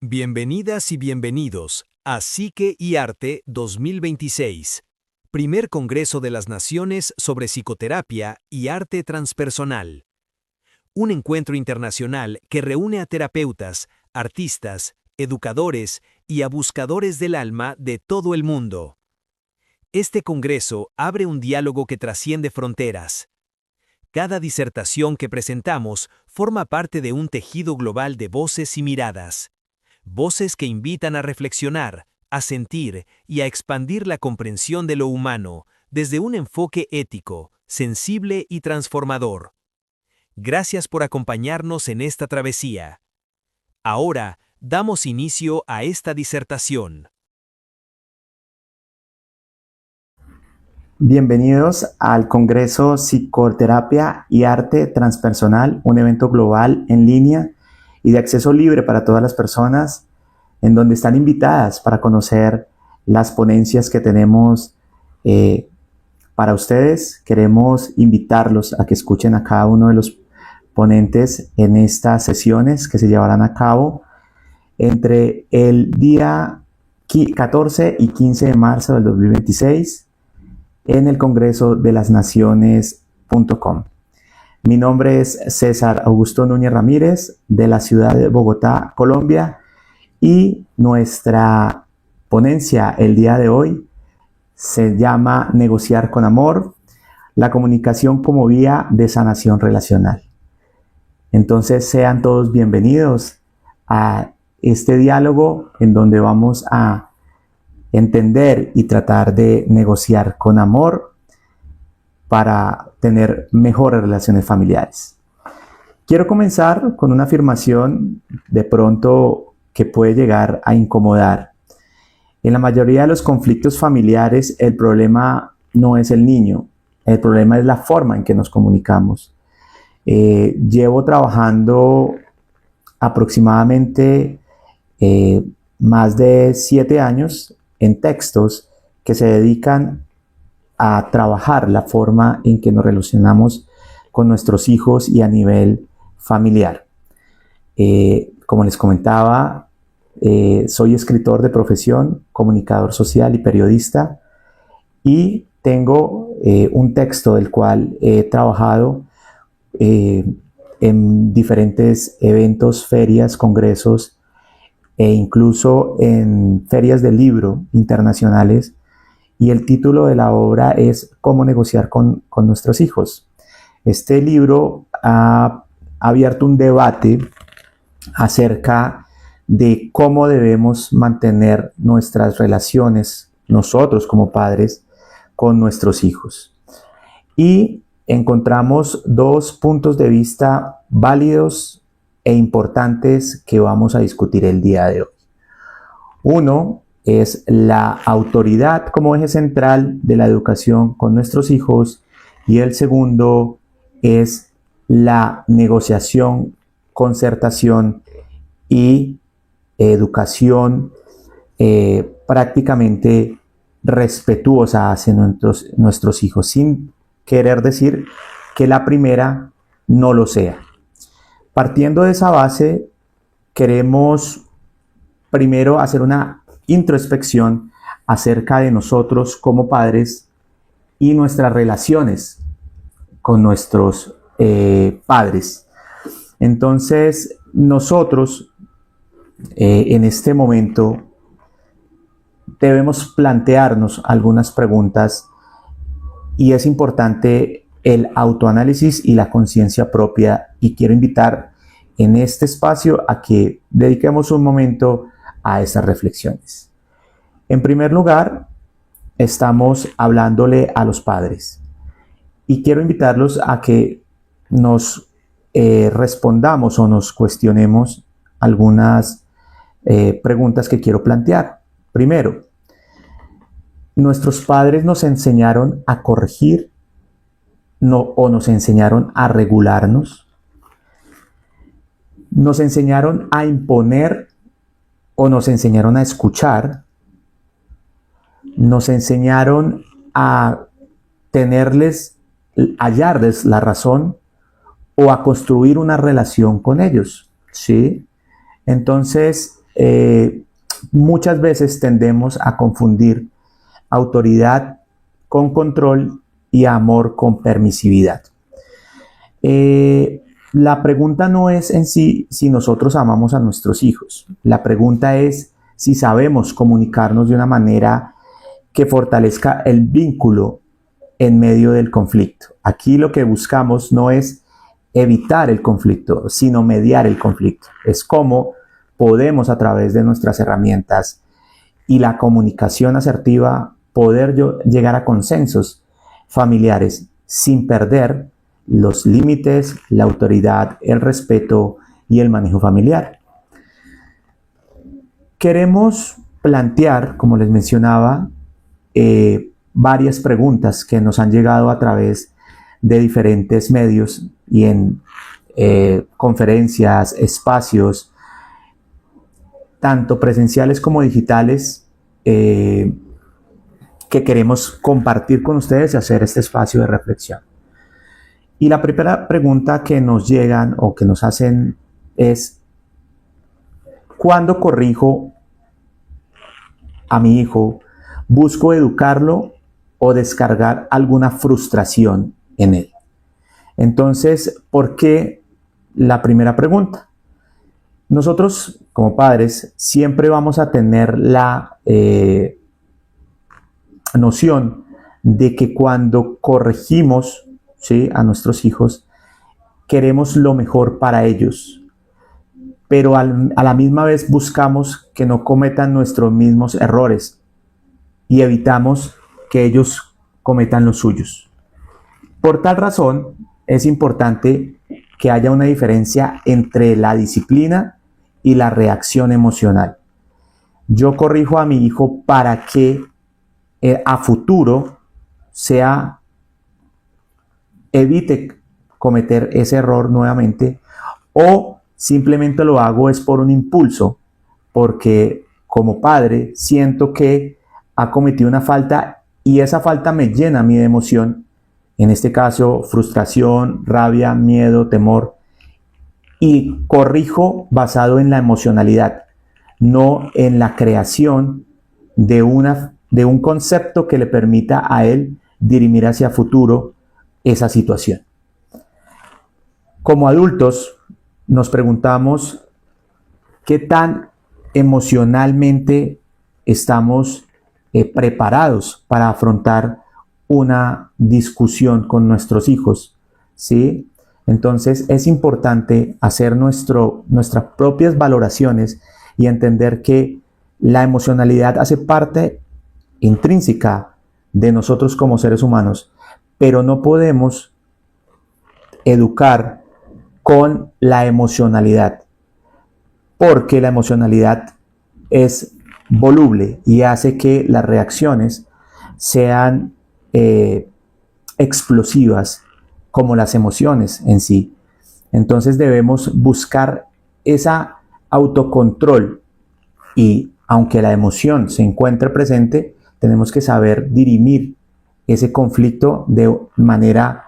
Bienvenidas y bienvenidos a Psique y Arte 2026, primer Congreso de las Naciones sobre Psicoterapia y Arte Transpersonal. Un encuentro internacional que reúne a terapeutas, artistas, educadores y a buscadores del alma de todo el mundo. Este congreso abre un diálogo que trasciende fronteras. Cada disertación que presentamos forma parte de un tejido global de voces y miradas. Voces que invitan a reflexionar, a sentir y a expandir la comprensión de lo humano desde un enfoque ético, sensible y transformador. Gracias por acompañarnos en esta travesía. Ahora, damos inicio a esta disertación. Bienvenidos al Congreso Psicoterapia y Arte Transpersonal, un evento global en línea y de acceso libre para todas las personas, en donde están invitadas para conocer las ponencias que tenemos para ustedes. Queremos invitarlos a que escuchen a cada uno de los ponentes en estas sesiones que se llevarán a cabo entre el día 14 y 15 de marzo del 2026 en el Congreso de las Naciones.com. Mi nombre es César Augusto Núñez Ramírez, de la ciudad de Bogotá, Colombia, y nuestra ponencia el día de hoy se llama Negociar con Amor, la comunicación como vía de sanación relacional. Entonces sean todos bienvenidos a este diálogo en donde vamos a entender y tratar de negociar con amor para tener mejores relaciones familiares. Quiero comenzar con una afirmación de pronto que puede llegar a incomodar. En la mayoría de los conflictos familiares, el problema no es el niño, el problema es la forma en que nos comunicamos. Llevo trabajando aproximadamente más de 7 años en textos que se dedican a trabajar la forma en que nos relacionamos con nuestros hijos y a nivel familiar. Como les comentaba, soy escritor de profesión, comunicador social y periodista, y tengo un texto del cual he trabajado en diferentes eventos, ferias, congresos e incluso en ferias de libro internacionales, y el título de la obra es Cómo negociar con nuestros hijos. Este libro ha abierto un debate acerca de cómo debemos mantener nuestras relaciones, nosotros como padres, con nuestros hijos. Y encontramos dos puntos de vista válidos e importantes que vamos a discutir el día de hoy. Uno es la autoridad como eje central de la educación con nuestros hijos, y el segundo es la negociación, concertación y educación prácticamente respetuosa hacia nuestros hijos, sin querer decir que la primera no lo sea. Partiendo de esa base, queremos primero hacer una introspección acerca de nosotros como padres y nuestras relaciones con nuestros padres. Entonces, nosotros en este momento debemos plantearnos algunas preguntas, y es importante el autoanálisis y la conciencia propia, y quiero invitar en este espacio a que dediquemos un momento a esas reflexiones. En primer lugar, estamos hablándole a los padres, y quiero invitarlos a que nos respondamos o nos cuestionemos algunas preguntas que quiero plantear. Primero, ¿nuestros padres nos enseñaron a corregir o nos enseñaron a regularnos? ¿Nos enseñaron a imponer o nos enseñaron a escuchar? ¿Nos enseñaron a hallarles la razón o a construir una relación con ellos? ¿Sí? Entonces, muchas veces tendemos a confundir autoridad con control y amor con permisividad. La pregunta no es en sí si nosotros amamos a nuestros hijos. La pregunta es si sabemos comunicarnos de una manera que fortalezca el vínculo en medio del conflicto. Aquí lo que buscamos no es evitar el conflicto, sino mediar el conflicto. Es cómo podemos, a través de nuestras herramientas y la comunicación asertiva, poder llegar a consensos familiares sin perder los límites, la autoridad, el respeto y el manejo familiar. Queremos plantear, como les mencionaba, varias preguntas que nos han llegado a través de diferentes medios y en conferencias, espacios, tanto presenciales como digitales, que queremos compartir con ustedes y hacer este espacio de reflexión. Y la primera pregunta que nos llegan o que nos hacen es: ¿cuándo corrijo a mi hijo? ¿Busco educarlo o descargar alguna frustración en él? Entonces, ¿por qué la primera pregunta? Nosotros, como padres, siempre vamos a tener la noción de que cuando corregimos, ¿sí?, a nuestros hijos, queremos lo mejor para ellos, pero a la misma vez buscamos que no cometan nuestros mismos errores y evitamos que ellos cometan los suyos. Por tal razón, es importante que haya una diferencia entre la disciplina y la reacción emocional. Yo corrijo a mi hijo para que a futuro evite cometer ese error nuevamente, o simplemente lo hago es por un impulso, porque como padre siento que ha cometido una falta y esa falta me llena a mí de emoción, en este caso frustración, rabia, miedo, temor, y corrijo basado en la emocionalidad, no en la creación de un concepto que le permita a él dirimir hacia futuro esa situación. Como adultos nos preguntamos qué tan emocionalmente estamos preparados para afrontar una discusión con nuestros hijos, ¿sí? Entonces es importante hacer nuestras propias valoraciones y entender que la emocionalidad hace parte intrínseca de nosotros como seres humanos, pero no podemos educar con la emocionalidad, porque la emocionalidad es voluble y hace que las reacciones sean explosivas como las emociones en sí. Entonces debemos buscar esa autocontrol y aunque la emoción se encuentre presente, tenemos que saber dirimir ese conflicto de manera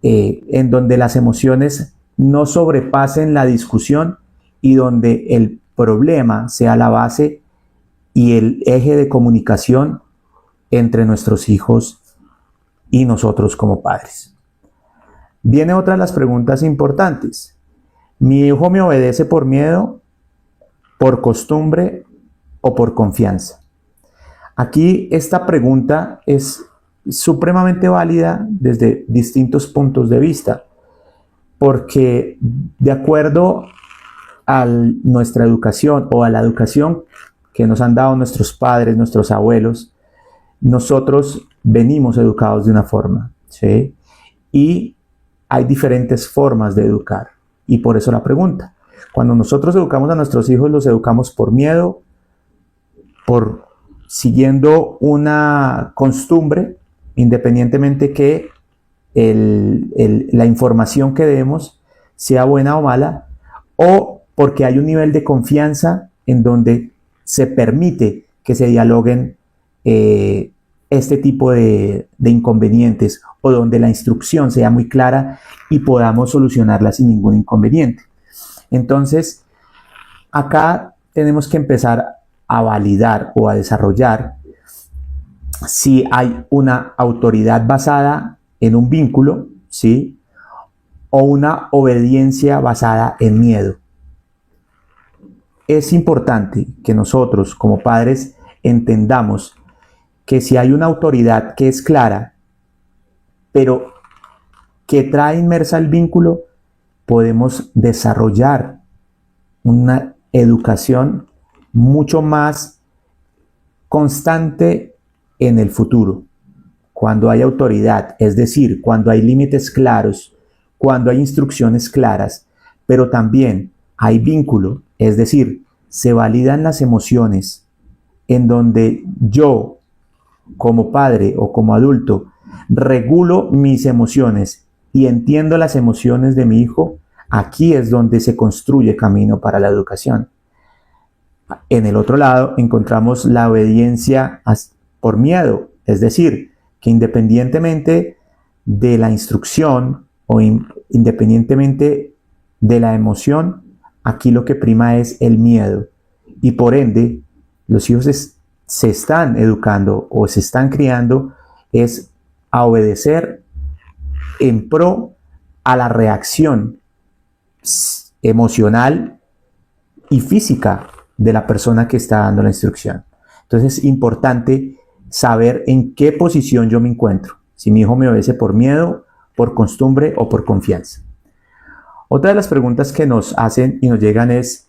en donde las emociones no sobrepasen la discusión y donde el problema sea la base y el eje de comunicación entre nuestros hijos y nosotros como padres. Viene otra de las preguntas importantes. ¿Mi hijo me obedece por miedo, por costumbre o por confianza? Aquí esta pregunta es supremamente válida desde distintos puntos de vista, porque de acuerdo a nuestra educación o a la educación que nos han dado nuestros padres, nuestros abuelos, nosotros venimos educados de una forma, ¿sí? Y hay diferentes formas de educar, y por eso la pregunta. Cuando nosotros educamos a nuestros hijos, los educamos por miedo, por siguiendo una costumbre, independientemente que la información que demos sea buena o mala, o porque hay un nivel de confianza en donde se permite que se dialoguen este tipo de inconvenientes, o donde la instrucción sea muy clara y podamos solucionarla sin ningún inconveniente. Entonces, acá tenemos que empezar a validar o a desarrollar si hay una autoridad basada en un vínculo, ¿sí? O una obediencia basada en miedo. Es importante que nosotros como padres entendamos que si hay una autoridad que es clara, pero que trae inmersa el vínculo, podemos desarrollar una educación mucho más constante en el futuro. Cuando hay autoridad, es decir, cuando hay límites claros, cuando hay instrucciones claras, pero también hay vínculo, es decir, se validan las emociones en donde yo, como padre o como adulto, regulo mis emociones y entiendo las emociones de mi hijo, aquí es donde se construye camino para la educación. En el otro lado encontramos la obediencia por miedo, es decir, que independientemente de la instrucción o independientemente de la emoción, aquí lo que prima es el miedo y por ende los hijos se están educando o se están criando es a obedecer en pro a la reacción emocional y física de la persona que está dando la instrucción. Entonces es importante saber en qué posición yo me encuentro, si mi hijo me obedece por miedo, por costumbre o por confianza. Otra de las preguntas que nos hacen y nos llegan es,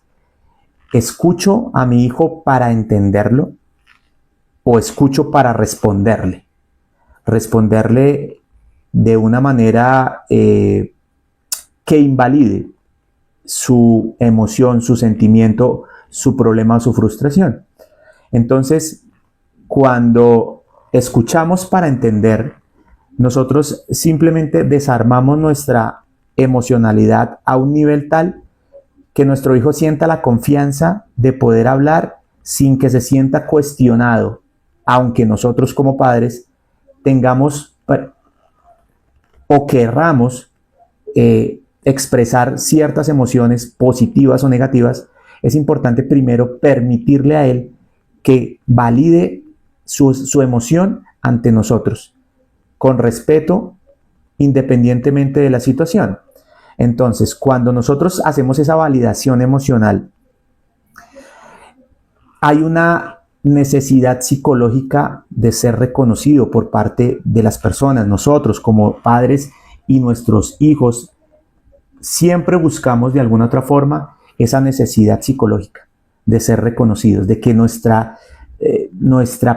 ¿escucho a mi hijo para entenderlo o escucho para responderle? Responderle de una manera que invalide su emoción, su sentimiento, su problema o su frustración. Entonces, cuando escuchamos para entender, nosotros simplemente desarmamos nuestra emocionalidad a un nivel tal que nuestro hijo sienta la confianza de poder hablar sin que se sienta cuestionado, aunque nosotros como padres tengamos o querramos expresar ciertas emociones positivas o negativas. Es importante primero permitirle a él que valide su emoción ante nosotros, con respeto, independientemente de la situación. Entonces, cuando nosotros hacemos esa validación emocional, hay una necesidad psicológica de ser reconocido por parte de las personas. Nosotros como padres y nuestros hijos siempre buscamos de alguna otra forma esa necesidad psicológica de ser reconocidos, de que nuestra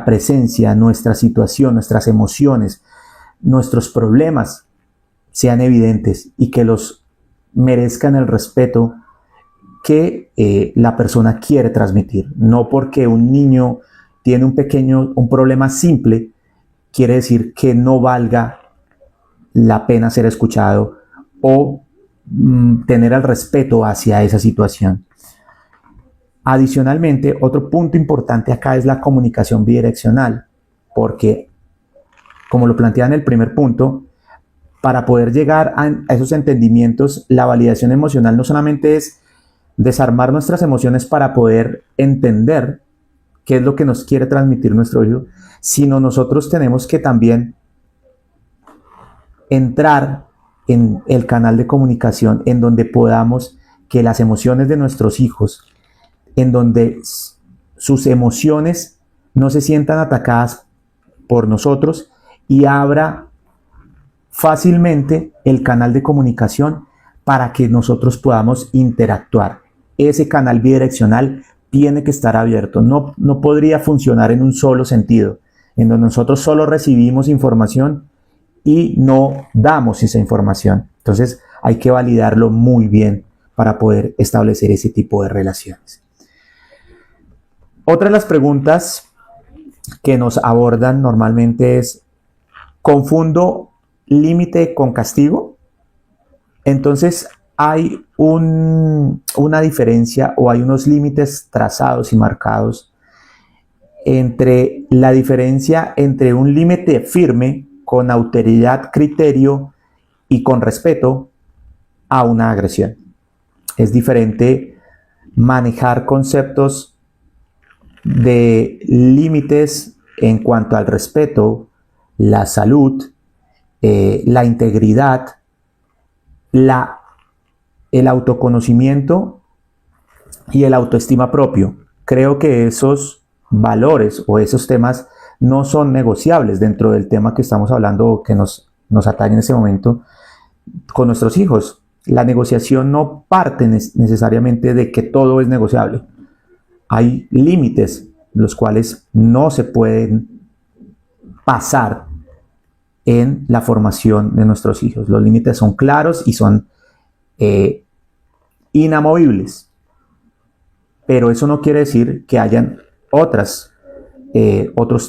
presencia, nuestra situación, nuestras emociones, nuestros problemas sean evidentes y que los merezcan el respeto que la persona quiere transmitir. No porque un niño tiene un problema simple, quiere decir que no valga la pena ser escuchado o tener el respeto hacia esa situación. Adicionalmente, otro punto importante acá es la comunicación bidireccional, porque, como lo planteaba en el primer punto, para poder llegar a esos entendimientos, la validación emocional no solamente es desarmar nuestras emociones para poder entender qué es lo que nos quiere transmitir nuestro hijo, sino nosotros tenemos que también entrar en el canal de comunicación en donde podamos que las emociones de nuestros hijos, en donde sus emociones no se sientan atacadas por nosotros y abra fácilmente el canal de comunicación para que nosotros podamos interactuar. Ese canal bidireccional tiene que estar abierto, no podría funcionar en un solo sentido, en donde nosotros solo recibimos información y no damos esa información. Entonces hay que validarlo muy bien para poder establecer ese tipo de relaciones. Otra de las preguntas que nos abordan normalmente es, ¿confundo límite con castigo? Entonces hay una diferencia o hay unos límites trazados y marcados entre la diferencia entre un límite firme con autoridad, criterio y con respeto a una agresión. Es diferente manejar conceptos de límites en cuanto al respeto, la salud, la integridad, el autoconocimiento y el autoestima propio. Creo que esos valores o esos temas no son negociables dentro del tema que estamos hablando, que nos atañe en ese momento con nuestros hijos. La negociación no parte necesariamente de que todo es negociable. Hay límites los cuales no se pueden pasar en la formación de nuestros hijos. Los límites son claros y son inamovibles. Pero eso no quiere decir que hayan otros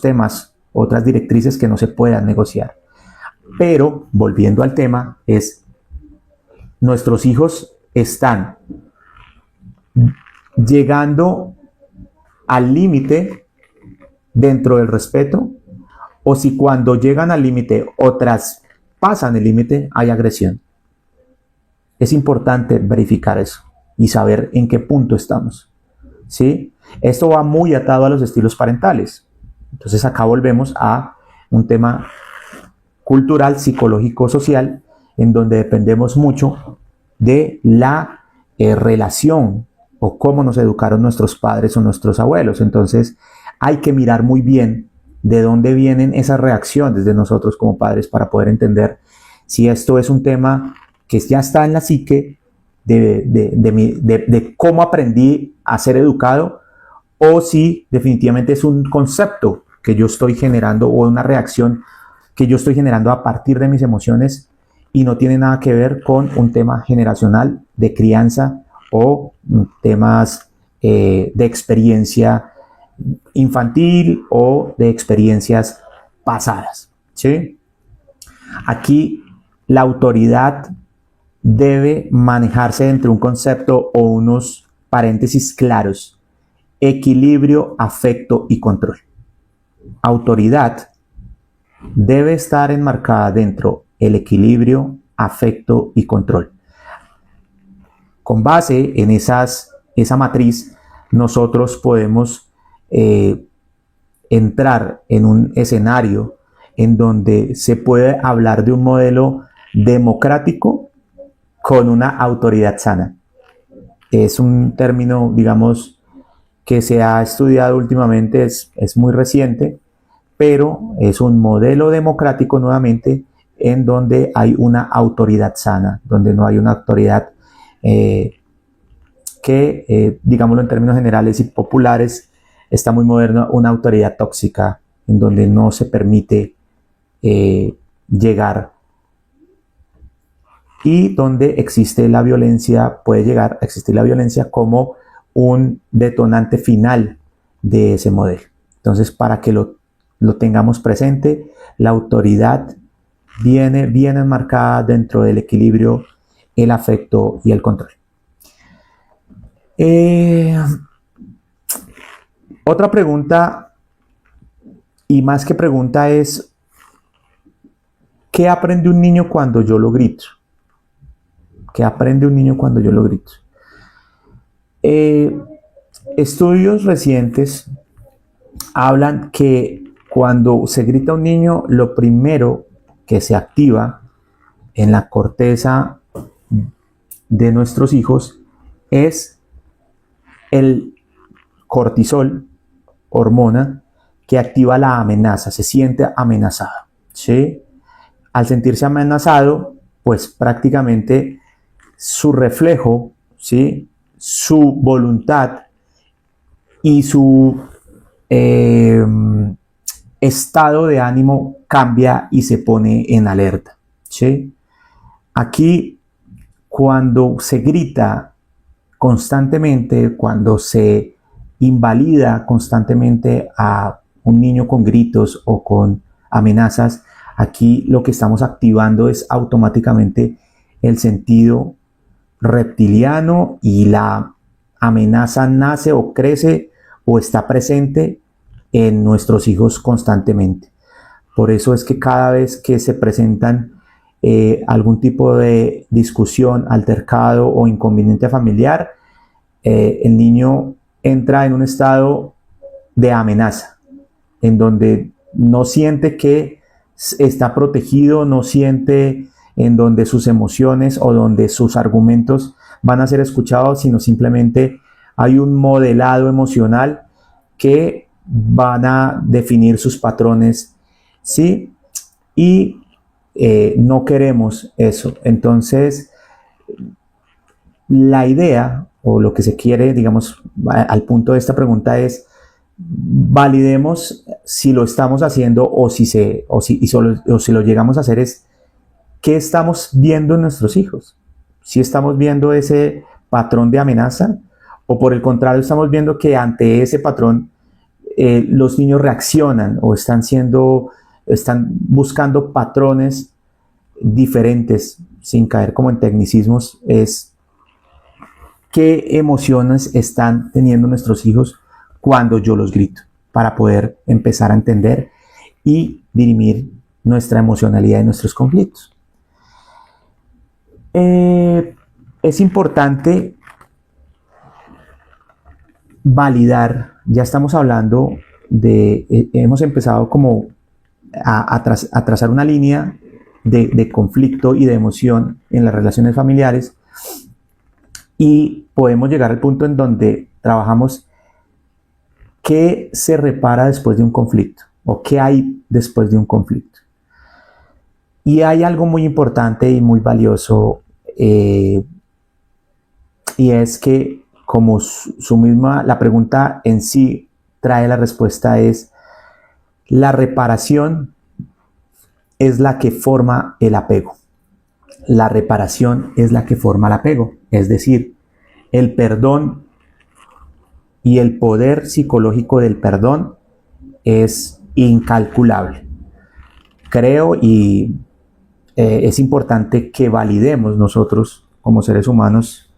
temas, otras directrices que no se puedan negociar. Pero, volviendo al tema, nuestros hijos están llegando al límite dentro del respeto, o si cuando llegan al límite o traspasan el límite hay agresión. Es importante verificar eso y saber en qué punto estamos, ¿sí? Esto va muy atado a los estilos parentales. Entonces acá volvemos a un tema cultural, psicológico, social, en donde dependemos mucho de la relación o cómo nos educaron nuestros padres o nuestros abuelos. Entonces hay que mirar muy bien de dónde vienen esas reacciones de nosotros como padres para poder entender si esto es un tema que ya está en la psique de cómo aprendí a ser educado, o si definitivamente es un concepto que yo estoy generando o una reacción que yo estoy generando a partir de mis emociones y no tiene nada que ver con un tema generacional de crianza o temas de experiencia infantil o de experiencias pasadas, ¿sí? Aquí la autoridad debe manejarse dentro de un concepto o unos paréntesis claros: equilibrio, afecto y control. Autoridad debe estar enmarcada dentro del equilibrio, afecto y control. Con base en esa matriz, nosotros podemos entrar en un escenario en donde se puede hablar de un modelo democrático con una autoridad sana. Es un término, digamos, que se ha estudiado últimamente, es muy reciente, pero es un modelo democrático nuevamente en donde hay una autoridad sana, donde no hay una autoridad digámoslo en términos generales y populares, está muy moderna, una autoridad tóxica, en donde no se permite llegar, y donde existe la violencia, puede llegar a existir la violencia como un detonante final de ese modelo. Entonces, para que lo tengamos presente, la autoridad viene bien enmarcada dentro del equilibrio, el afecto y el control. Otra pregunta, y más que pregunta, es: ¿qué aprende un niño cuando yo lo grito? ¿Qué aprende un niño cuando yo lo grito? Estudios recientes hablan que cuando se grita a un niño, lo primero que se activa en la corteza de nuestros hijos es el cortisol, hormona que activa la amenaza, se siente amenazado, ¿sí? Al sentirse amenazado, pues prácticamente su reflejo, ¿sí?, su voluntad y su estado de ánimo cambia y se pone en alerta, ¿sí? Aquí, cuando se grita constantemente, cuando se invalida constantemente a un niño con gritos o con amenazas, aquí lo que estamos activando es automáticamente el sentido reptiliano, y la amenaza nace o crece o está presente en nuestros hijos constantemente. Por eso es que cada vez que se presentan algún tipo de discusión, altercado o inconveniente familiar, el niño entra en un estado de amenaza, en donde no siente que está protegido, no siente en donde sus emociones o donde sus argumentos van a ser escuchados, sino simplemente hay un modelado emocional que van a definir sus patrones, ¿sí? Y no queremos eso. Entonces, la idea o lo que se quiere, digamos, al punto de esta pregunta es: validemos si lo estamos haciendo o si lo llegamos a hacer, es qué estamos viendo en nuestros hijos. Si estamos viendo ese patrón de amenaza, o por el contrario estamos viendo que ante ese patrón los niños reaccionan o están buscando patrones diferentes, sin caer como en tecnicismos. Es qué emociones están teniendo nuestros hijos cuando yo los grito, para poder empezar a entender y dirimir nuestra emocionalidad y nuestros conflictos. Es importante validar. Ya estamos hablando hemos empezado como a trazar una línea de conflicto y de emoción en las relaciones familiares, y podemos llegar al punto en donde trabajamos qué se repara después de un conflicto o qué hay después de un conflicto. Y hay algo muy importante y muy valioso, y es que, como la pregunta en sí trae la respuesta, es: la reparación es la que forma el apego. La reparación es la que forma el apego. Es decir, el perdón y el poder psicológico del perdón es incalculable. Creo y es importante que validemos nosotros como seres humanos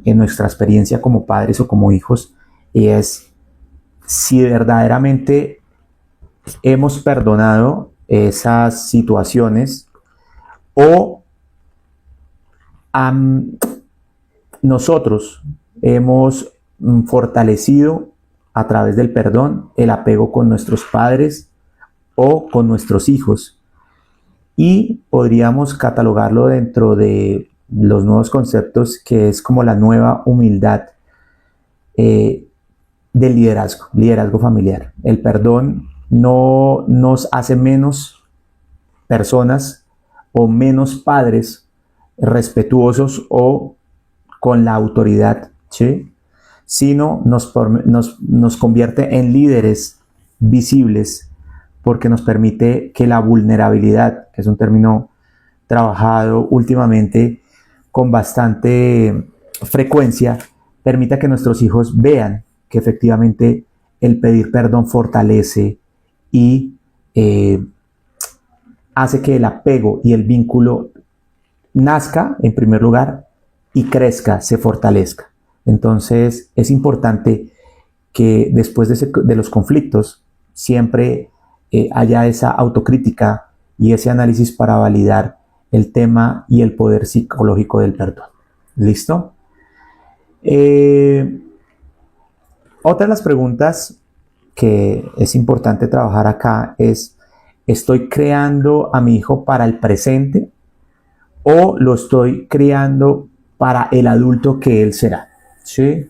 en nuestra experiencia como padres o como hijos, y es si verdaderamente hemos perdonado esas situaciones o nosotros hemos fortalecido a través del perdón el apego con nuestros padres o con nuestros hijos. Y podríamos catalogarlo dentro de los nuevos conceptos, que es como la nueva humildad del liderazgo familiar. El perdón no nos hace menos personas o menos padres respetuosos o con la autoridad, ¿sí? Sino nos convierte en líderes visibles, porque nos permite que la vulnerabilidad, que es un término trabajado últimamente con bastante frecuencia, permita que nuestros hijos vean que efectivamente el pedir perdón fortalece y hace que el apego y el vínculo nazca en primer lugar y crezca, se fortalezca. Entonces es importante que después de los conflictos siempre haya esa autocrítica y ese análisis para validar el tema y el poder psicológico del perdón. ¿Listo? Otra de las preguntas que es importante trabajar acá es: ¿estoy creando a mi hijo para el presente o lo estoy criando para el adulto que él será? ¿Sí?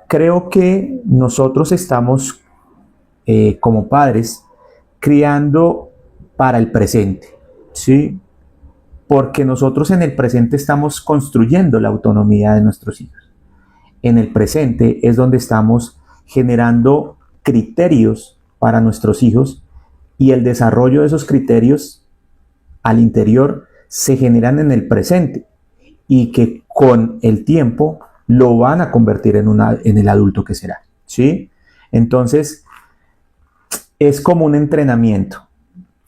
Creo que nosotros estamos como padres criando para el presente, ¿sí? Porque nosotros en el presente estamos construyendo la autonomía de nuestros hijos. En el presente es donde estamos generando criterios para nuestros hijos, y el desarrollo de esos criterios al interior se generan en el presente, y que con el tiempo lo van a convertir en el adulto que será, ¿sí? Entonces, es como un entrenamiento,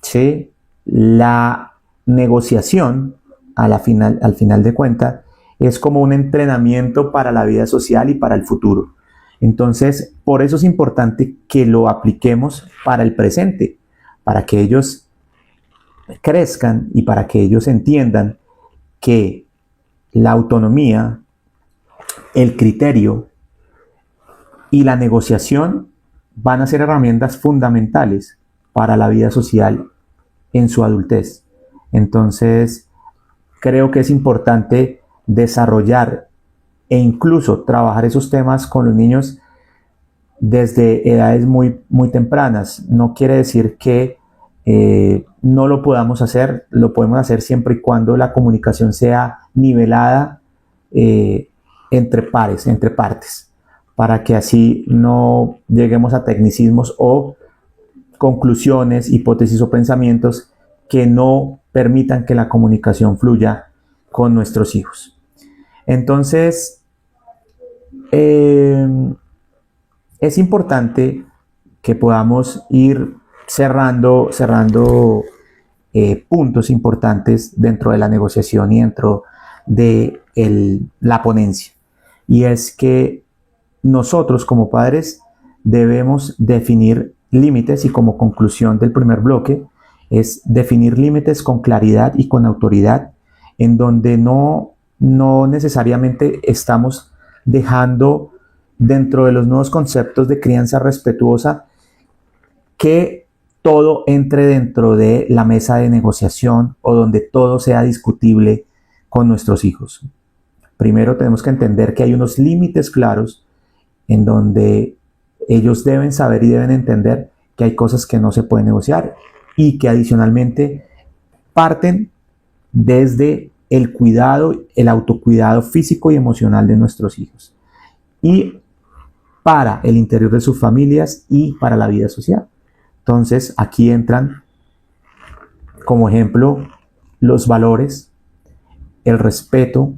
¿sí? La negociación, al final de cuentas, es como un entrenamiento para la vida social y para el futuro. Entonces, por eso es importante que lo apliquemos para el presente, para que ellos crezcan y para que ellos entiendan que la autonomía el criterio y la negociación van a ser herramientas fundamentales para la vida social en su adultez. Entonces, creo que es importante desarrollar e incluso trabajar esos temas con los niños desde edades muy tempranas. No quiere decir que no lo podamos hacer, lo podemos hacer siempre y cuando la comunicación sea nivelada entre pares, entre partes, para que así no lleguemos a tecnicismos o conclusiones, hipótesis o pensamientos que no permitan que la comunicación fluya con nuestros hijos. Entonces, es importante que podamos ir cerrando puntos importantes dentro de la negociación y dentro de la ponencia. Y es que nosotros como padres debemos definir límites, y como conclusión del primer bloque es definir límites con claridad y con autoridad, en donde no necesariamente estamos dejando dentro de los nuevos conceptos de crianza respetuosa que todo entre dentro de la mesa de negociación o donde todo sea discutible con nuestros hijos. Primero tenemos que entender que hay unos límites claros en donde ellos deben saber y deben entender que hay cosas que no se pueden negociar y que adicionalmente parten desde el cuidado, el autocuidado físico y emocional de nuestros hijos y para el interior de sus familias y para la vida social. Entonces, aquí entran como ejemplo los valores, el respeto,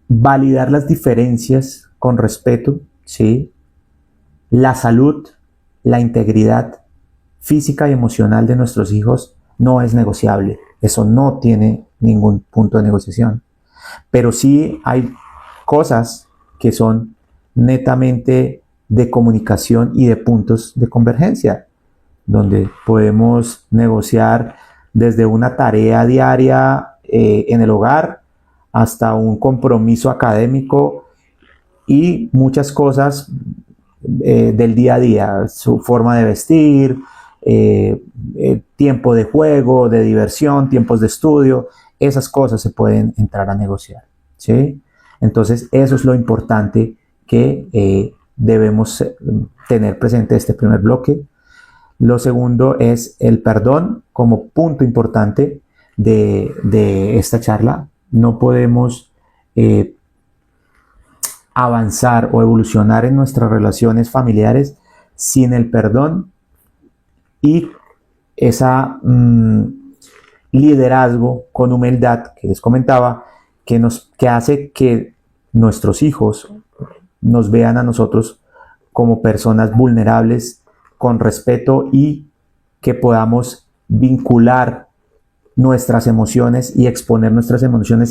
validar las diferencias con respeto, ¿sí? La salud, la integridad física y emocional de nuestros hijos no es negociable. Eso no tiene ningún punto de negociación. Pero sí hay cosas que son netamente de comunicación y de puntos de convergencia, donde podemos negociar desde una tarea diaria en el hogar hasta un compromiso académico y muchas cosas del día a día, su forma de vestir, tiempo de juego, de diversión, tiempos de estudio, esas cosas se pueden entrar a negociar, ¿sí? Entonces, eso es lo importante que debemos tener presente este primer bloque. Lo segundo es el perdón como punto importante de esta charla. No podemos avanzar o evolucionar en nuestras relaciones familiares sin el perdón y esa liderazgo con humildad que les comentaba, que hace que nuestros hijos nos vean a nosotros como personas vulnerables, con respeto, y que podamos vincular nuestras emociones y exponer nuestras emociones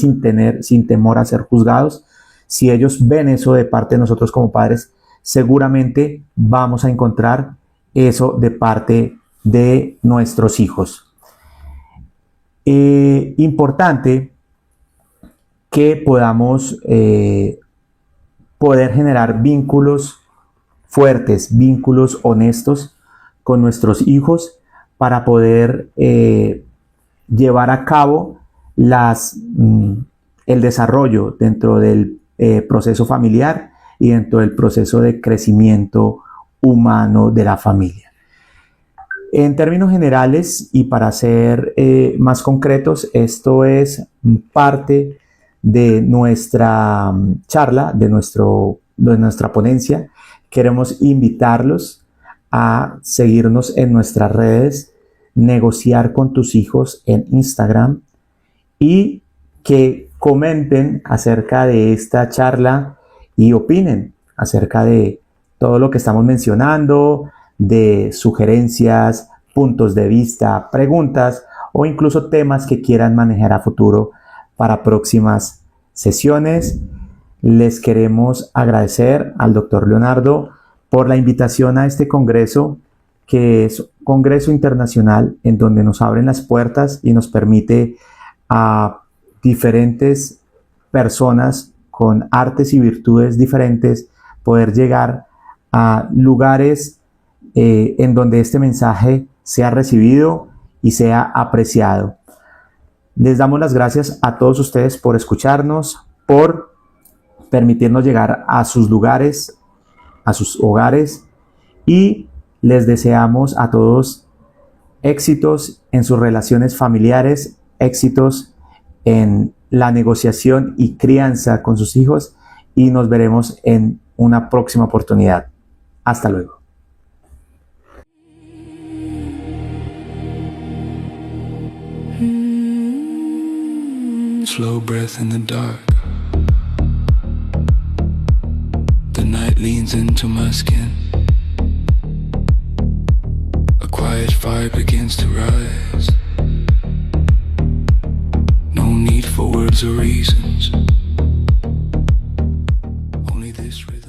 sin temor a ser juzgados. Si ellos ven eso de parte de nosotros como padres, seguramente vamos a encontrar eso de parte de nuestros hijos. Importante que podamos poder generar vínculos fuertes, vínculos honestos con nuestros hijos para poder llevar a cabo el desarrollo dentro del proceso familiar y dentro del proceso de crecimiento humano de la familia. En términos generales y para ser más concretos, esto es parte de nuestra charla, de nuestra ponencia. Queremos invitarlos a seguirnos en nuestras redes, negociar con tus hijos en Instagram, y que comenten acerca de esta charla y opinen acerca de todo lo que estamos mencionando, de sugerencias, puntos de vista, preguntas o incluso temas que quieran manejar a futuro para próximas sesiones. Les queremos agradecer al doctor Leonardo por la invitación a este congreso, que es un congreso internacional en donde nos abren las puertas y nos permite a diferentes personas con artes y virtudes diferentes, poder llegar a lugares en donde este mensaje sea recibido y sea apreciado. Les damos las gracias a todos ustedes por escucharnos, por permitirnos llegar a sus lugares, a sus hogares, y les deseamos a todos éxitos en sus relaciones familiares, éxitos en la negociación y crianza con sus hijos, y nos veremos en una próxima oportunidad. Hasta luego. Slow breath in the dark. The night leans into my skin. A quiet fire begins to rise. No need for words or reasons. Only this rhythm.